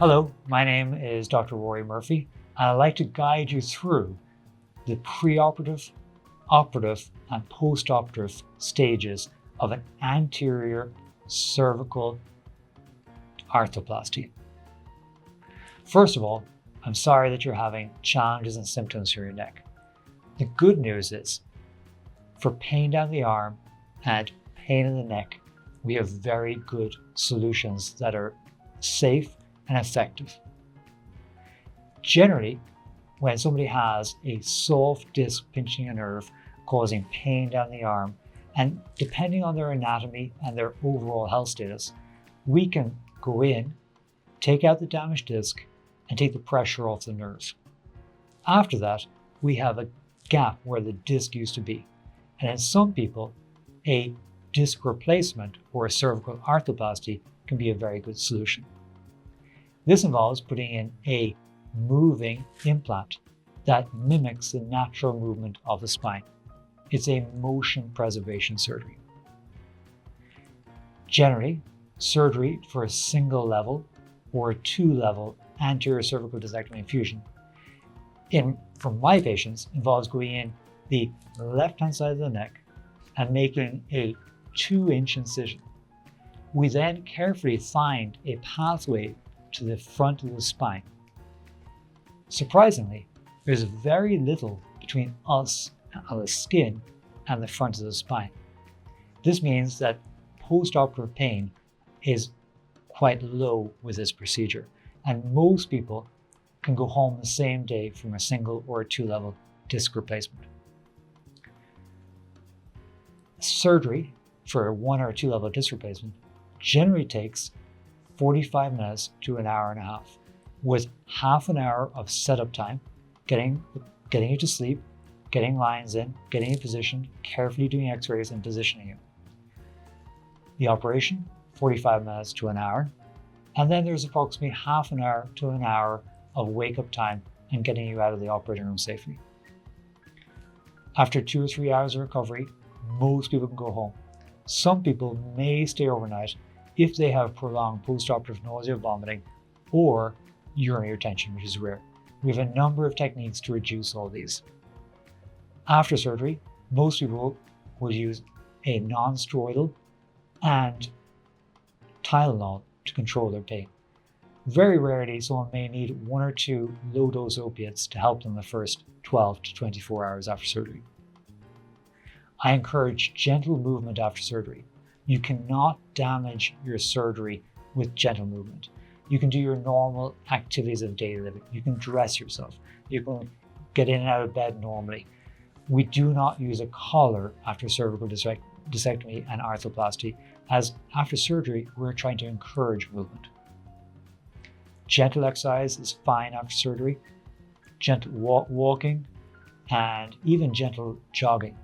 Hello, my name is Dr. Rory Murphy, and I'd like to guide you through the preoperative, operative, and postoperative stages of an anterior cervical arthroplasty. First of all, I'm sorry that you're having challenges and symptoms for your neck. The good news is, for pain down the arm and pain in the neck, we have very good solutions that are safe and effective. Generally, when somebody has a soft disc pinching a nerve causing pain down the arm, and depending on their anatomy and their overall health status, we can go in, take out the damaged disc, and take the pressure off the nerve. After that, we have a gap where the disc used to be. And in some people, a disc replacement or a cervical arthroplasty can be a very good solution. This involves putting in a moving implant that mimics the natural movement of the spine. It's a motion preservation surgery. Generally, surgery for a single level or a 2-level anterior cervical discectomy and fusion for my patients involves going in the left-hand side of the neck and making a 2-inch incision. We then carefully find a pathway to the front of the spine. Surprisingly, there's very little between us and the skin and the front of the spine. This means that postoperative pain is quite low with this procedure, and most people can go home the same day from a single or a 2-level disc replacement. Surgery for a 1 or 2-level disc replacement generally takes 45 minutes to an hour and a half, with half an hour of setup time, getting you to sleep, getting lines in, getting you positioned, carefully doing x-rays and positioning you. The operation, 45 minutes to an hour, and then there's approximately half an hour to an hour of wake-up time and getting you out of the operating room safely. After 2 or 3 hours of recovery, most people can go home. Some people may stay overnight if they have prolonged postoperative nausea, vomiting, or urinary retention, which is rare. We have a number of techniques to reduce all these. After surgery, most people will use a non-steroidal and Tylenol to control their pain. Very rarely, someone may need 1 or 2 low-dose opiates to help them the first 12 to 24 hours after surgery. I encourage gentle movement after surgery. You cannot damage your surgery with gentle movement. You can do your normal activities of daily living. You can dress yourself. You can get in and out of bed normally. We do not use a collar after cervical discectomy and arthroplasty, as after surgery, we're trying to encourage movement. Gentle exercise is fine after surgery. Gentle walking and even gentle jogging.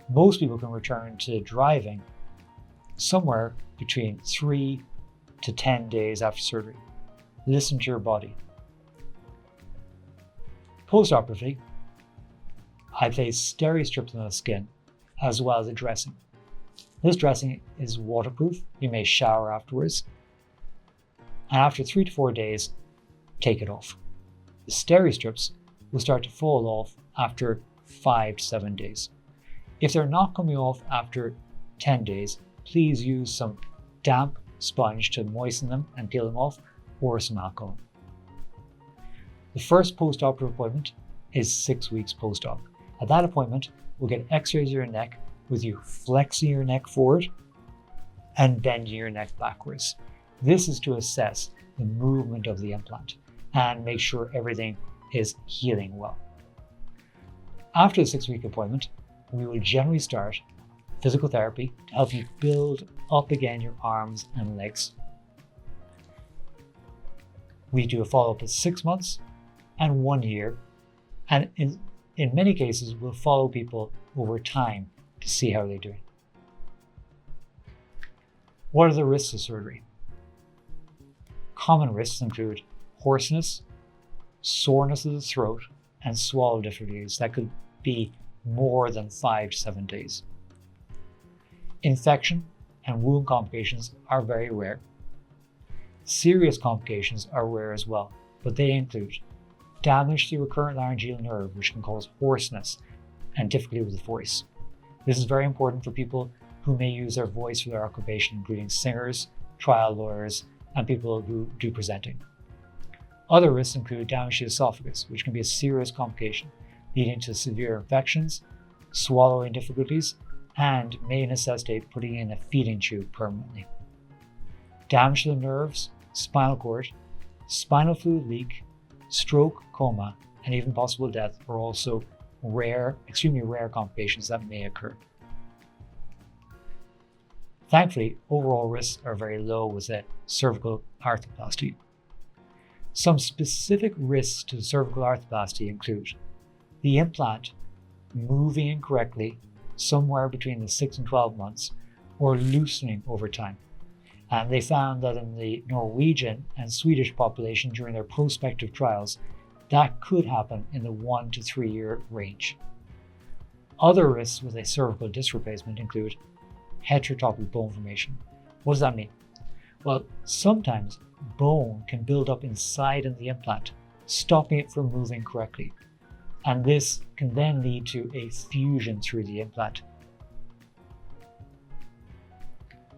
Most people can return to driving somewhere between 3 to 10 days after surgery. Listen to your body. Postoperatively, I place steri-strips on the skin as well as a dressing. This dressing is waterproof. You may shower afterwards. And after 3 to 4 days, take it off. The steri-strips will start to fall off after 5 to 7 days. If they're not coming off after 10 days, please use some damp sponge to moisten them and peel them off, or some alcohol. The first post-operative appointment is 6 weeks post-op. At that appointment, we'll get x-rays of your neck with you flexing your neck forward and bending your neck backwards. This is to assess the movement of the implant and make sure everything is healing well. After the 6-week appointment, we will generally start physical therapy to help you build up again your arms and legs. We do a follow-up at 6 months and 1 year, and in many cases, we'll follow people over time to see how they're doing. What are the risks of surgery? Common risks include hoarseness, soreness of the throat, and swallow difficulties that could be more than 5 to 7 days. Infection and wound complications are very rare. Serious complications are rare as well, but they include damage to the recurrent laryngeal nerve, which can cause hoarseness and difficulty with the voice. This is very important for people who may use their voice for their occupation, including singers, trial lawyers, and people who do presenting. Other risks include damage to the esophagus, which can be a serious complication, leading to severe infections, swallowing difficulties, and may necessitate putting in a feeding tube permanently. Damage to the nerves, spinal cord, spinal fluid leak, stroke, coma, and even possible death are also extremely rare complications that may occur. Thankfully, overall risks are very low with a cervical arthroplasty. Some specific risks to cervical arthroplasty include the implant moving incorrectly somewhere between the 6 and 12 months or loosening over time. And they found that in the Norwegian and Swedish population during their prospective trials, that could happen in the 1 to 3 year range. Other risks with a cervical disc replacement include heterotopic bone formation. What does that mean? Well, sometimes bone can build up inside of the implant, stopping it from moving correctly. And this can then lead to a fusion through the implant.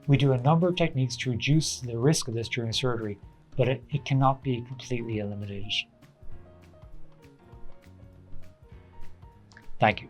We do a number of techniques to reduce the risk of this during surgery, but it cannot be completely eliminated. Thank you.